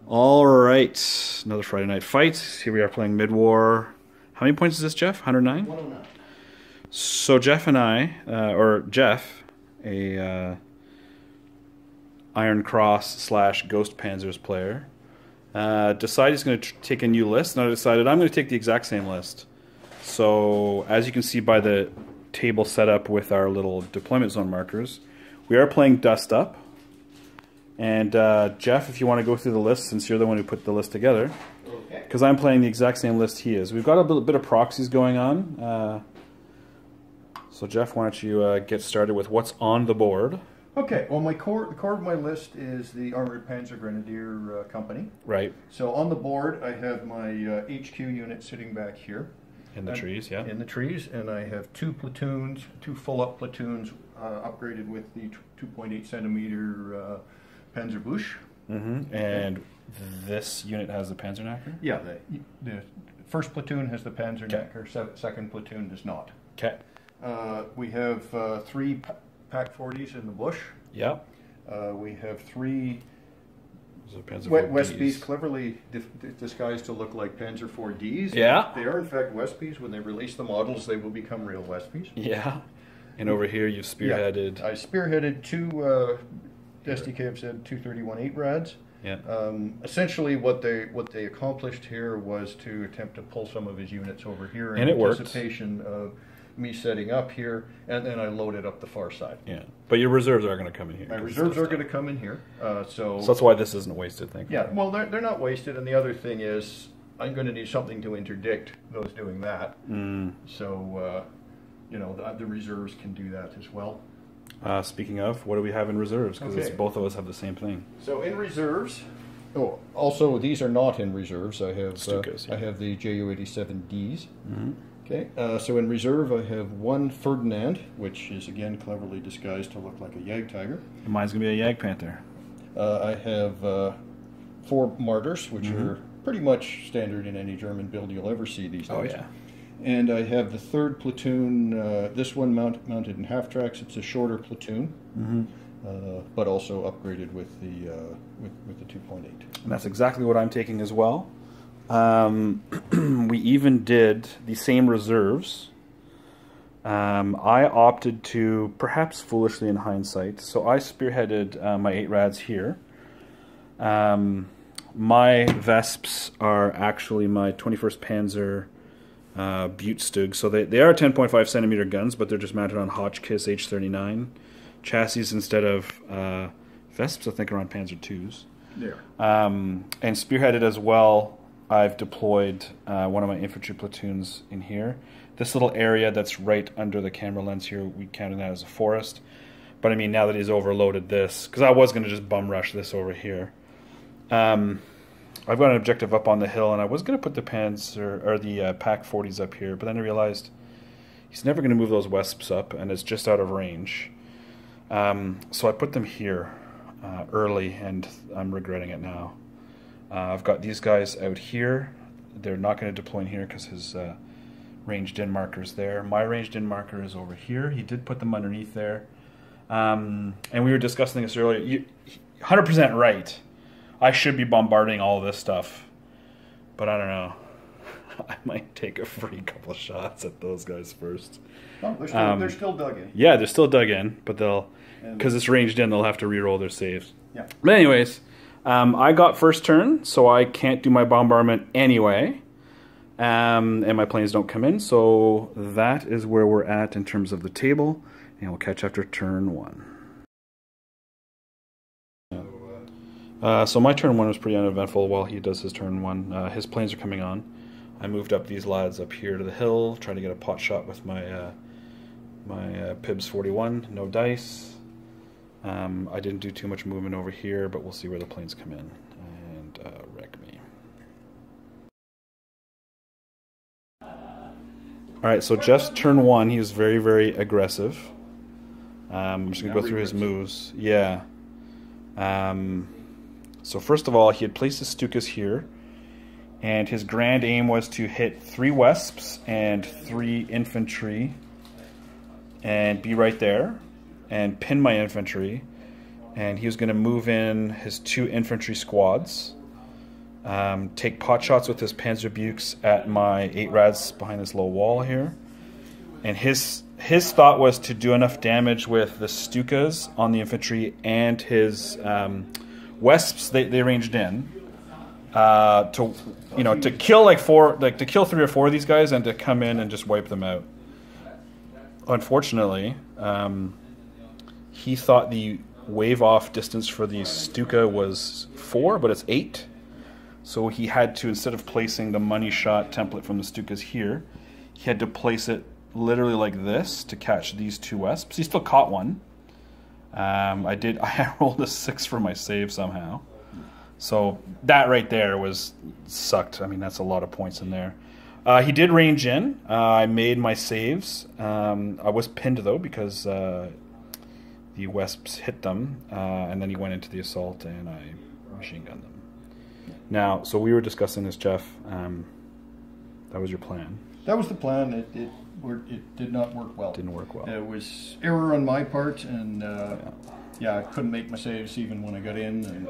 All right, another Friday night fight. Here we are playing mid-war. How many points is this, Jeff? 109? 109. So Jeff and I, or Jeff, a Iron Cross / Ghost Panzers player, decided he's going to take a new list, and I decided I'm going to take the exact same list. So as you can see by the table set up with our little deployment zone markers, we are playing Dust Up. And Jeff, if you want to go through the list, since you're the one who put the list together, because I'm playing the exact same list he is. We've got a bit of proxies going on. So Jeff, why don't you get started with what's on the board? Okay, well the core of my list is the Armored Panzer Grenadier Company. Right. So on the board I have my HQ unit sitting back here. In the trees, yeah. In the trees, and I have two platoons, two full-up platoons upgraded with the 2.8 centimeter Panzerbusch. Mm-hmm. And this unit has the Panzerknacker? Yeah, the first platoon has the Panzerknacker, second platoon does not. Okay. We have 3 Pack 40s in the bush. Yeah. We have 3 Westbys, cleverly disguised to look like Panzer 4Ds. Yeah. They are in fact Westbys. When they release the models, they will become real Westbys. Yeah. And over here you've spearheaded... Yeah. I spearheaded 2 SDKF said 231-8 rads. Yeah. Essentially, what they accomplished here was to attempt to pull some of his units over here in it anticipation of me setting up here, and then I loaded up the far side. Yeah. But your reserves are going to come in here. My reserves are going to come in here. So that's why this isn't wasted, thankfully. Yeah. Well, they're not wasted, and the other thing is I'm going to need something to interdict those doing that. So you know, the reserves can do that as well. Speaking of, what do we have in reserves? Because both of us have the same thing. So in reserves, oh, also these are not in reserves. I have Stukas, yeah. I have the Ju-87Ds. Mm-hmm. Okay, so in reserve I have 1 Ferdinand, which is again cleverly disguised to look like a Jagdtiger. Mine's gonna be a Jagdpanther. I have 4 Martyrs, which are pretty much standard in any German build you'll ever see these days. Oh yeah. And I have the 3rd platoon, this one mounted in half tracks. It's a shorter platoon, but also upgraded with the 2.8. And that's exactly what I'm taking as well. We even did the same reserves. I opted to, perhaps foolishly in hindsight, so I spearheaded my 8 rads here. My Vesps are actually my 21st Panzer Butstug, so they are 10.5 centimeter guns, but they're just mounted on Hotchkiss H39 chassis instead of Vesps. I think are on Panzer IIs. There. And spearheaded as well. I've deployed one of my infantry platoons in here. This little area that's right under the camera lens here, we counted that as a forest. But I mean, now that he's overloaded this, because I was going to just bum rush this over here. I've got an objective up on the hill, and I was going to put the Panzer or the Pack 40s up here, but then I realized he's never going to move those Wesps up, and it's just out of range. So I put them here early, and I'm regretting it now. I've got these guys out here. They're not going to deploy in here because his ranged in marker's there. My ranged in marker is over here. He did put them underneath there. And we were discussing this earlier. 100% right. I should be bombarding all this stuff, but I don't know. I might take a free couple of shots at those guys first. Oh, they're still dug in. Yeah, they're still dug in, but because it's ranged in, they'll have to re-roll their saves. Yeah. But anyways, I got first turn, so I can't do my bombardment anyway, and my planes don't come in, so that is where we're at in terms of the table, and we'll catch after turn 1. So my turn 1 was pretty uneventful while he does his turn 1. His planes are coming on. I moved up these lads up here to the hill, trying to get a pot shot with my Pibs 41. No dice. I didn't do too much movement over here, but we'll see where the planes come in and wreck me. Alright, so Jeff's turn 1, he was very, very aggressive. I'm just going to go through his moves. Yeah. So first of all, he had placed his Stukas here, and his grand aim was to hit 3 Wesps and 3 infantry and be right there and pin my infantry, and he was going to move in his 2 infantry squads take pot shots with his Panzer Bukes at my 8 rads behind this low wall here. And his thought was to do enough damage with the Stukas on the infantry and his Wesps they ranged in to kill to kill 3 or 4 of these guys and to come in and just wipe them out. Unfortunately, he thought the wave off distance for the Stuka was 4, but it's 8. So he had to, instead of placing the money shot template from the Stukas here, he had to place it literally like this to catch these 2 Wesps. He still caught one. I rolled a 6 for my save somehow. So that right there sucked. I mean, that's a lot of points in there. He did range in. I made my saves. I was pinned though because the Wesps hit them, and then he went into the assault and I machine gunned them. Now, so we were discussing this, Jeff. That was your plan. That was the plan. It did not work well. Didn't work well. It was error on my part, and I couldn't make my saves even when I got in. And,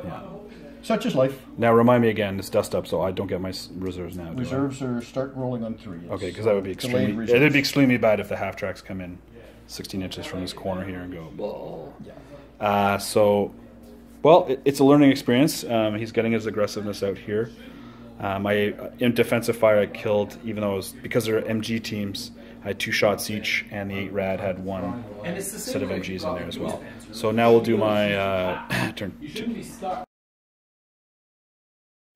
such is life. Now remind me again, it's dust up, so I don't get my reserves now. Reserves start rolling on 3. Okay, because that would be extremely. It'd be extremely bad if the half tracks come in 16 inches from this corner here and go. Whoa. Yeah. Well, it's a learning experience. He's getting his aggressiveness out here. In defensive fire, I killed, even though it was because they're MG teams. I had 2 shots each, and the 8 rad had 1 set of MGs in there as well. So now we'll do my turn 2.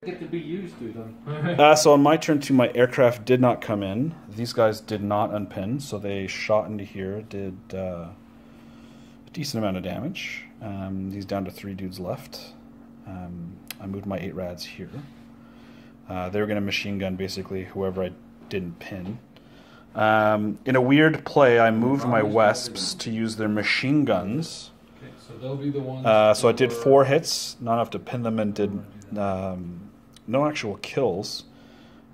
Get to be used to them. So on my turn 2, my aircraft did not come in. These guys did not unpin, so they shot into here, did a decent amount of damage. He's down to 3 dudes left. I moved my 8 rads here. They were going to machine gun basically whoever I didn't pin. In a weird play, I moved my Wesps to use their machine guns. Okay, so they'll be the ones. So I did 4 hits, not enough to pin them, and did no actual kills.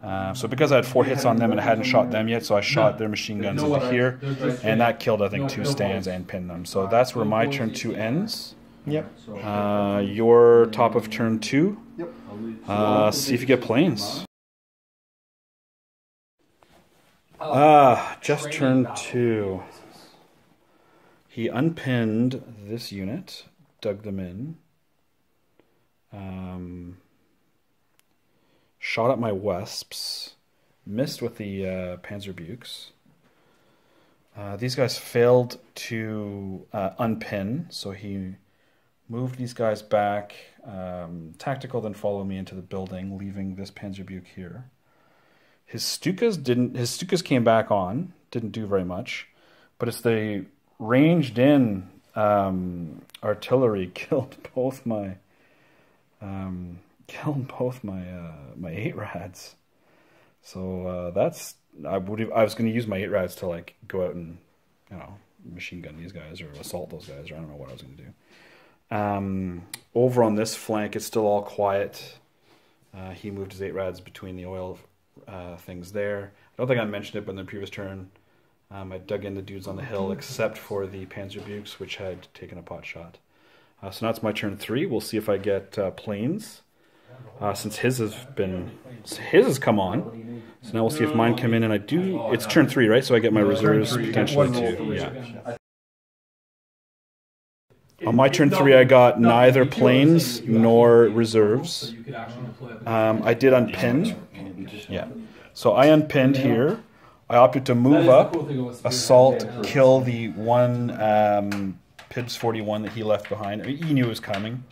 So because I had 4 hits on them and I hadn't shot them yet, so I shot their machine guns into here, and that killed, I think, 2 stands and pinned them. So that's where my turn 2 ends. Yep. Your top of turn 2. Yep. See if you get planes. Just turn 2. He unpinned this unit, dug them in. Shot at my Wesps, missed with the Panzer Bukes. These guys failed to unpin, so he moved these guys back. Tactical, then follow me into the building, leaving this Panzer Buke here. His Stukas came back on, didn't do very much, but it's the ranged in artillery killed both my my 8 rads. So I was going to use my 8 rads to like go out and machine gun these guys or assault those guys, or I don't know what I was going to do. Over on this flank, it's still all quiet. He moved his 8 rads between the oil things there. I don't think I mentioned it, but in the previous turn, I dug in the dudes on the hill, except for the Panzer Bukes, which had taken a pot shot. So now it's my turn 3. We'll see if I get planes. Since his has come on. So now we'll see if mine come in, and I do. It's turn 3, right? So I get my reserves potentially too. Yeah. On my turn 3, I got neither planes nor reserves. I did unpin. Yeah. So I unpinned here. I opted to move up, assault, kill the one PIBS 41 that he left behind. I mean, he knew it was coming.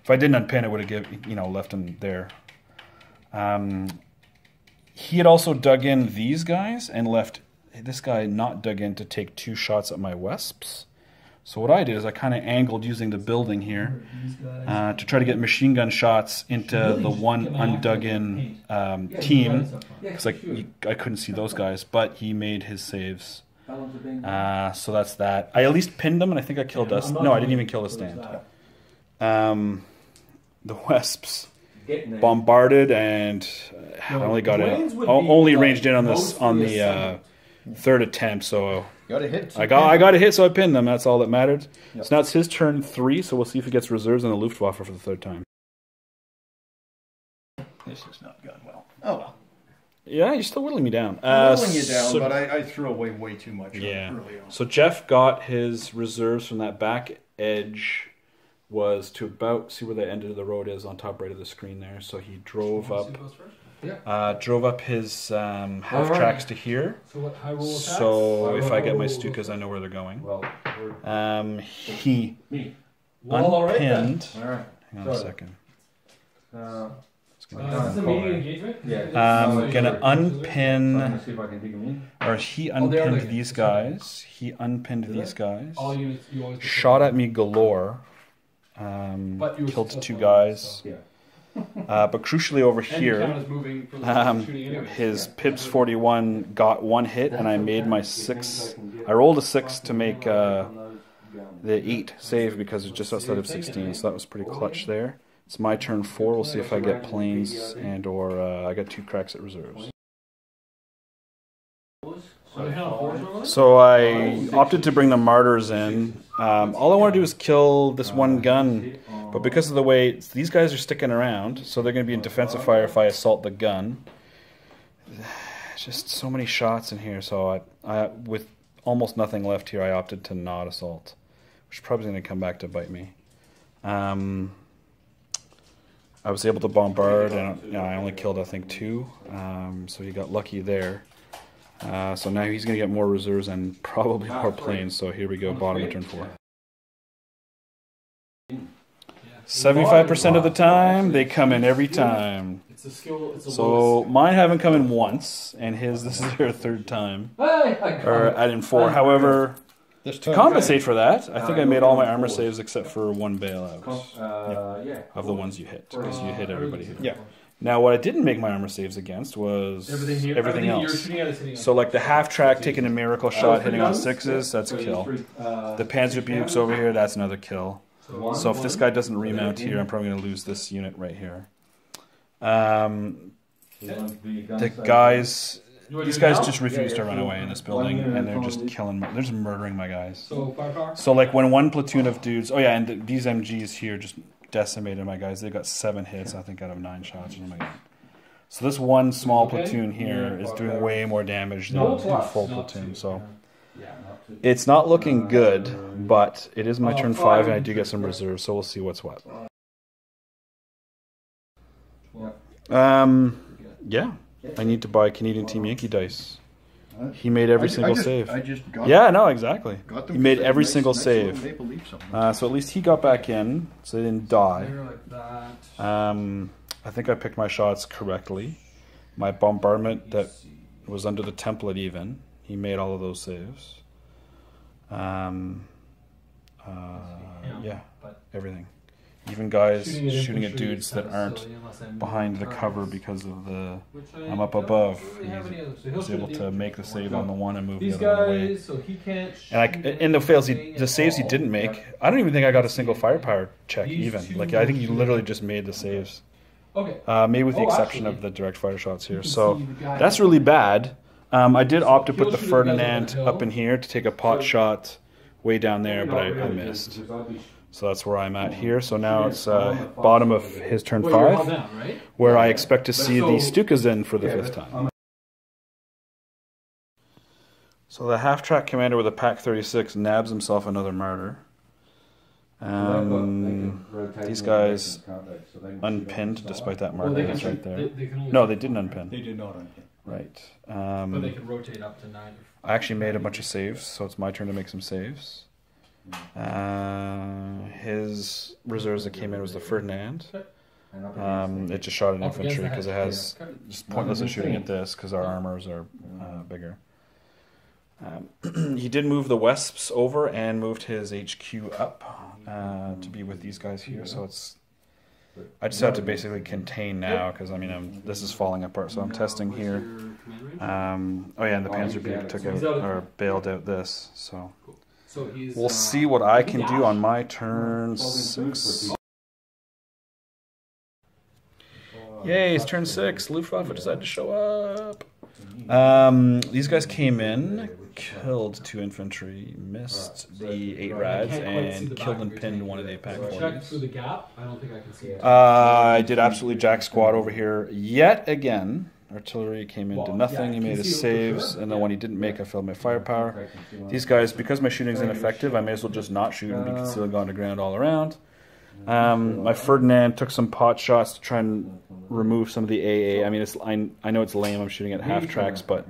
If I didn't unpin, it would have left him there. He had also dug in these guys and left this guy not dug in to take 2 shots at my Wesps. So what I did is I kind of angled using the building here to try to get machine gun shots into the one undug in team, because I couldn't see those guys, but he made his saves. So that's that. I at least pinned them, and I think I killed us. No, I didn't even kill the stand. The Wesps bombarded, and I only got it. Only ranged in on this on the 3rd attempt. So got a hit. I got a hit, so I pinned them. That's all that mattered. Yep. So now it's his turn 3. So we'll see if he gets reserves on the Luftwaffe for the 3rd time. this has not gone well. Oh well. Yeah, you're still whittling me down. I'm whittling you down, but I threw away way too much early on. So Jeff got his reserves from that back edge was to about, see where the end of the road is on top right of the screen there. So he drove up, his half tracks to here. So what high roll attacks? So if I get my Stukas, I know where they're going. He unpinned. All right. Hang on a second. Is this a meeting engagement? Yeah. I'm gonna unpin, or he unpinned these guys. He unpinned these guys. All units, you always Shot at me galore. Killed 2 guys. But crucially over here, his Pips 41 got 1 hit, and I made my 6. I rolled a 6 to make the 8 save because it's just outside of 16, so that was pretty clutch there. It's my turn 4. We'll see if I get planes and or I got 2 cracks at reserves. So I opted to bring the martyrs in. All I want to do is kill this one gun, but because of the way these guys are sticking around, so they're going to be in defensive fire if I assault the gun. Just so many shots in here, so I with almost nothing left here, I opted to not assault, which is probably going to come back to bite me. I was able to bombard, and I only killed, I think, 2, so he got lucky there. So now he's going to get more reserves and probably more planes, so here we go, bottom of turn 4. 75% of the time, they come in every time. So mine haven't come in once, and his, this is their 3rd time. Or add in 4. However, to compensate for that, I think I made all my armor saves except for 1 bailout. Of the ones you hit, because you hit everybody here. Yeah. Now, what I didn't make my armor saves against was everything else. So, like the half track taking a miracle shot, hitting on 6s, that's a kill. The Panzer Bukes over here, that's another kill. So if this guy doesn't remount here, I'm probably going to lose this unit right here. The guys, these guys just refuse to run away in this building, and they're just killing, they're just murdering my guys. So like when 1 platoon of dudes, oh yeah, and these MGs here just decimated my guys. They got 7 hits, I think, out of 9 shots. Oh my God. So this one small platoon here is doing way more damage than a full platoon. So it's not looking good, but it is my turn 5, and I do get some reserves, so we'll see what's what. Yeah, I need to buy Canadian Team Yankee dice. He made every single save. Yeah, no, exactly. He made every single save. So at least he got back in, so they didn't die. I think I picked my shots correctly. My bombardment that was under the template even, he made all of those saves. Yeah, everything. Even guys shooting at dudes that aren't behind the cover because of the I'm up above. He was able to make the save on the one and move the other one away. And in the fails, the saves he didn't make, I don't even think I got a single firepower check even. Like I think he literally just made the saves. Maybe with the exception of the direct fire shots here. So that's really bad. I did opt to put the Ferdinand up in here to take a pot shot way down there, but I missed. So that's where I'm at here. So now it's bottom of his turn 5, where I expect to see the Stukas in for the 5th time. So the half-track commander with a Pack 36 nabs himself another martyr. These guys unpinned despite that marker that's right there. No, they didn't unpin. They did not unpin. Right. But they can rotate up to 9. I actually made a bunch of saves, so it's my turn to make some saves. His reserves that came in was the Ferdinand. It just shot at infantry because it has just pointless at shooting at this because our armors are bigger. He did move the Wesps over and moved his HQ up to be with these guys here. So it's I just have to basically contain now because I mean this is falling apart. So I'm testing here. Oh yeah, and the Panzer Buke took out or bailed out this. So. We'll see what I can do on my turn 6. Yay, it's turn 6. Luftwaffe decided to show up. These guys came in. killed 2 infantry, missed the 8 rads, and killed and pinned one of the pack 40s. Check through the gap. I don't think I can see it. I did absolutely jack squat over here yet again. Artillery came in, did nothing. He made his saves, and then when he didn't make, I failed my firepower. These guys, because my shooting's ineffective, I may as well just not shoot and be concealed on the ground all around. My Ferdinand took some pot shots to try and remove some of the AA. I mean, I know it's lame. I'm shooting at half tracks, but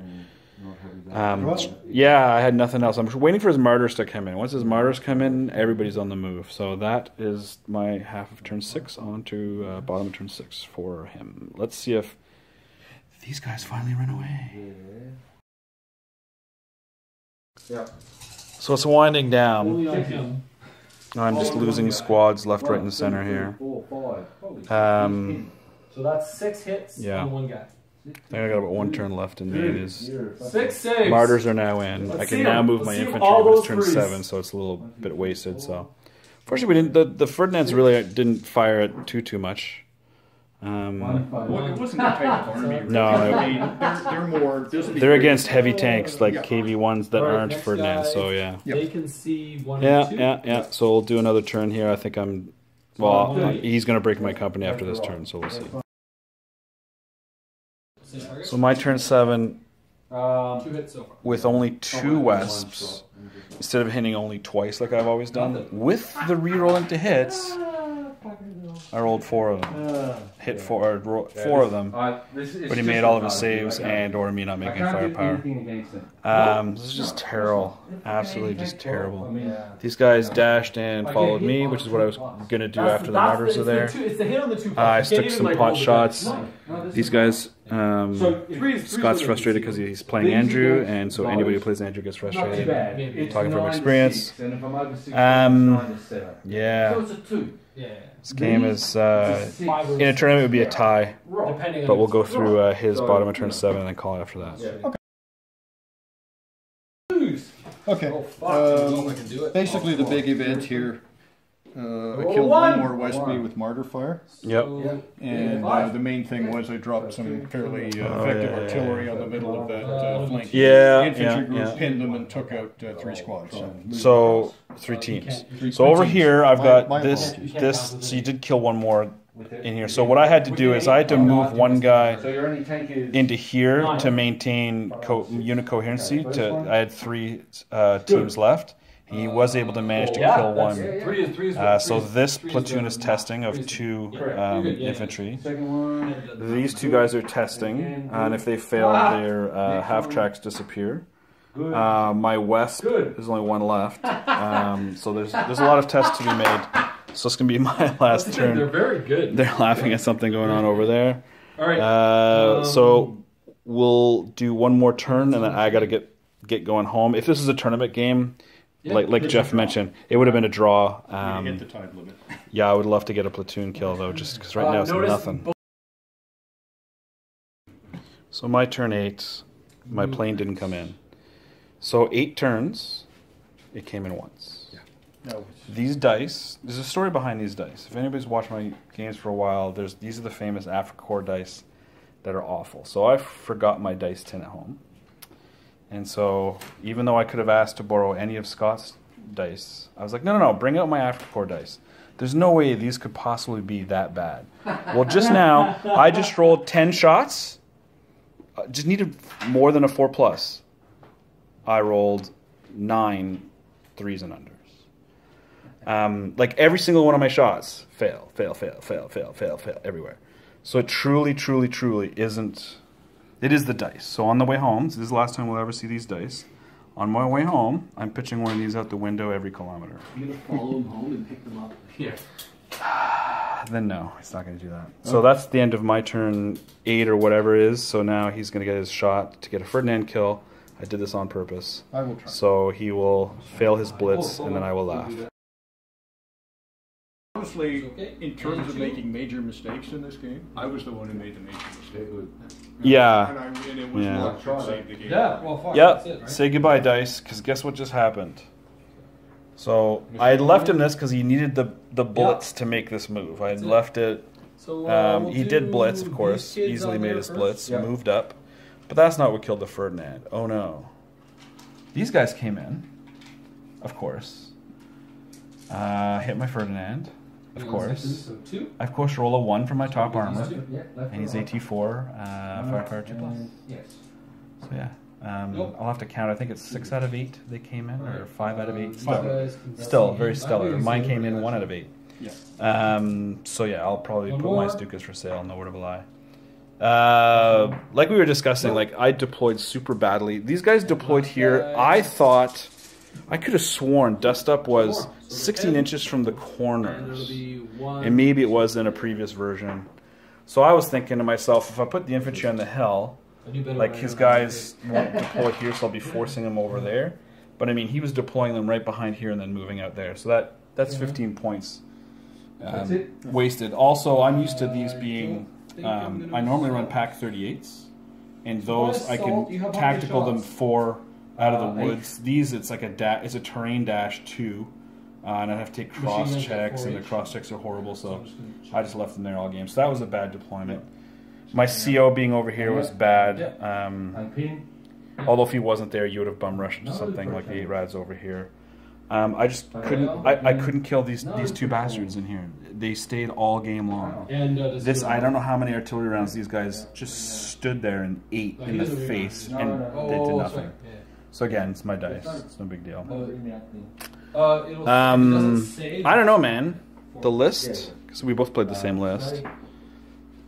yeah, I had nothing else. I'm waiting for his martyrs to come in. Once his martyrs come in, everybody's on the move. So that is my half of turn 6 on to bottom of turn 6 for him. Let's see if these guys finally run away. Yeah. So it's winding down. I'm just losing squads left, right, and center here. So that's 6 hits on one guy. I think I got about 1 turn left in me. 6 saves. Martyrs are now in. I can now move my infantry, but it's turn 7, so it's a little bit wasted. So, fortunately, we didn't. The Ferdinands really didn't fire it too much. Well, it wasn't a type of army. No, I mean, they're more. They're against heavy tanks like KV-1s that aren't Ferdinands. So yeah. They can see 1 and 2. Yeah. So we'll do another turn here. I think I'm. Well, he's going to break my company after this turn, so we'll see. So my turn 7, 2 hits so far. with only 2 Wesps, instead of hitting only twice like I've always done, with the reroll into hits, I rolled 4 of them. Hit 4 of them, but he made all of his saves or me not making firepower. This is just terrible. Absolutely just terrible. These guys dashed and followed me, which is what I was going to do after the martyrs are there. I stuck some pot shots. These guys, Scott's frustrated because he's playing Andrew, and so anybody who plays Andrew gets frustrated. Talking from experience. Yeah. This game is, in a tournament it would be a tie, but we'll go through his bottom of turn 7 and then call it after that. Okay. Basically the big event here, I killed 1 more Westby with martyr fire. Yep. And the main thing was I dropped some fairly effective artillery on the middle of that flank. Yeah. The infantry group pinned them and took out 3 squads. So 3 teams. So over here I've got this. So you did kill 1 more in here. So what I had to do is I had to move 1 guy into here to maintain unit coherency. I had 3 teams left. He was able to manage to kill 1. So this platoon is testing of 2 infantry. These 2 guys are testing, and if they fail, their half tracks disappear. My Wesp, there's only 1 left. So there's a lot of tests to be made. So it's going to be my last turn. They're very good. They're laughing at something going on over there. All right. So we'll do 1 more turn, and then I got to get going home. If this is a tournament game, like Jeff mentioned, it would have been a draw. Hit the time limit. Yeah, I would love to get a platoon kill, though, just because right now it's nothing. So my turn 8, my plane didn't come in. So 8 turns, it came in once. These dice, there's a story behind these dice. If anybody's watched my games for a while, these are the famous Africorps dice that are awful. So I forgot my dice tin at home. And so, even though I could have asked to borrow any of Scott's dice, I was like, no, bring out my Africorps dice. There's no way these could possibly be that bad. Well, just now, I just rolled 10 shots. Just needed more than a 4+. I rolled 9 3s and unders. Like every single one of my shots, fail, everywhere. So it truly isn't... It is the dice. So on the way home, so this is the last time we'll ever see these dice. On my way home, I'm pitching one of these out the window every kilometer. You're going to follow them home and pick them up? Yeah. Then no, he's not going to do that. So that's the end of my turn 8 or whatever it is. So now he's going to get his shot to get a Ferdinand kill. I did this on purpose. I will try. So he will fail his blitz, and then I will laugh. Honestly, in terms of making major mistakes in this game, I was the one who made the major mistake. Yeah. And it was not to save the game. Yeah, well, fine. Yep. That's it, right? Say goodbye, dice, because guess what just happened? So I had left him this because he needed the blitz to make this move. I had left it. So, he did blitz, of course. Easily made his blitz. Moved up. But that's not what killed the Ferdinand. Oh no. These guys came in, of course. Hit my Ferdinand, of course. I, of course, roll a 1 from my top armor. And he's AT4, firepower 2+. So yeah. I'll have to count. I think it's 6 out of 8 they came in, or 5 out of 8. Still very stellar. Mine came in 1 out of 8. So yeah, I'll probably put my Stukas for sale. No word of a lie. Like we were discussing, like I deployed super badly. These guys deployed here. I thought I could have sworn dust up was 16 inches from the corners, and maybe it was in a previous version. So I was thinking to myself, if I put the infantry on the hill, like his guys won't deploy here, so I'll be forcing them over there. But I mean, he was deploying them right behind here and then moving out there. So that's 15 points wasted. Also, I'm used to these being. I normally run pack 38s, and those I can tactical them 4 out of the woods. These it's like it's a terrain dash 2, and I have to take cross checks, and the cross checks are horrible. So I just left them there all game. So that was a bad deployment. My CO being over here was bad. Although if he wasn't there, you would have bum rushed something like the 8 rads over here. I just couldn't. I couldn't kill these 2 bastards in here. They stayed all game long. This I don't know how many artillery rounds these guys just stood there and ate in the face, and they did nothing. So again, it's my dice. It's no big deal. I don't know, man. The list, because we both played the same list.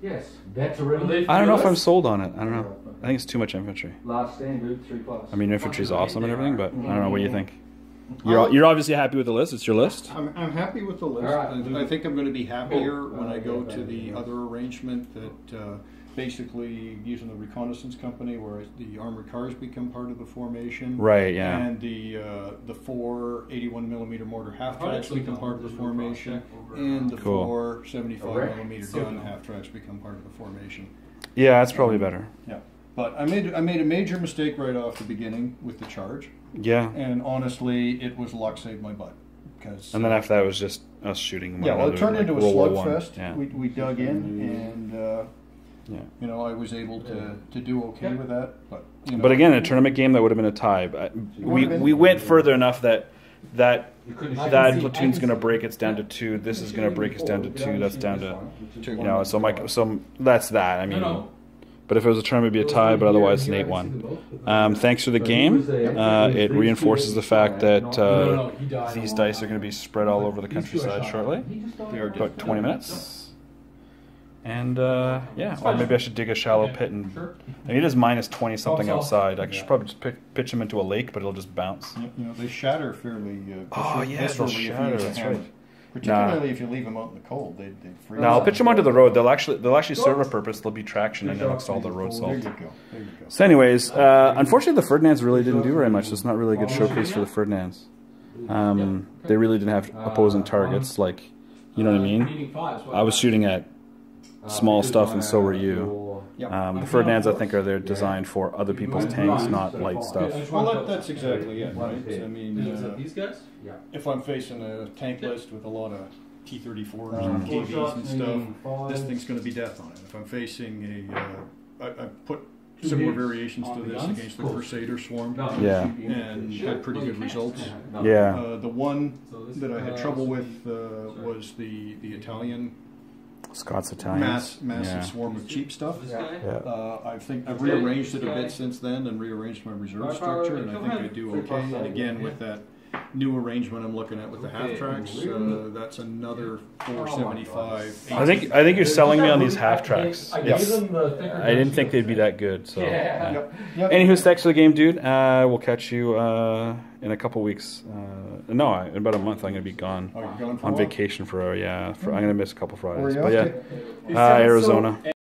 I don't know if I'm sold on it. I don't know. I think it's too much infantry. I mean, infantry's awesome and everything, but I don't know. What do you think? You're obviously happy with the list. It's your list. I'm happy with the list. I think I'm going to be happier when I go to the other arrangement that basically using the reconnaissance company, where the armored cars become part of the formation. Right. Yeah. And the 4 81mm mortar half tracks become part of the formation, and the 4 75mm gun half tracks become part of the formation. Yeah, that's probably better. Yeah. But I made a major mistake right off the beginning with the charge. Yeah. And honestly, it was luck saved my butt. And then after that, it was just us shooting. Yeah, well, it turned into a slugfest. Yeah. We dug in, and you know, I was able to do okay with that. But you know, but again, a tournament game that would have been a tie. We went further enough that platoon's going to break us down to 2. This is going to break us down to 2. That's down to, you know, so that's that. I mean. But if it was a tournament, it'd be a tie, but otherwise an 8-1. Thanks for the game. It reinforces the fact that these dice are going to be spread all over the countryside shortly. About 20 minutes. And, yeah, or maybe I should dig a shallow pit. And I mean, it is minus 20-something outside. I should probably just pitch them into a lake, but it'll just bounce. You know, they shatter fairly oh, yeah, they'll shatter, that's right. Particularly if you leave them out in the cold, they freeze. No, I'll pitch them onto the road. They'll actually serve a purpose. They'll be traction and amongst all the road salt. There you go. So, anyways, unfortunately, the Ferdinands really didn't do very much. So it's not really a good showcase for the Ferdinands. They really didn't have opposing targets. Like, you know what I mean? I was shooting at small stuff, and so were you. The Ferdinands, I think, are there designed for other people's tanks, not light stuff. Well, that's exactly it, right? I mean, these guys? If I'm facing a tank list with a lot of T-34s and KVs and stuff, this thing's going to be death on it. If I'm facing I put similar variations to this against the Crusader Swarm, and had pretty good results. The one that I had trouble with was the Italian. Scots Italians. Massive swarm of cheap stuff. I think I've rearranged it a bit since then and rearranged my reserve structure, and I think I do okay. And again, with that new arrangement I'm looking at with the half tracks, that's another 475. I think you're selling me on these half tracks. Yes. I didn't think they'd be that good. So. Anywho, thanks for the game, dude. We'll catch you in a couple weeks. No, in about a month I'm going to be gone on vacation for I'm going to miss a couple Fridays. But yeah, Arizona.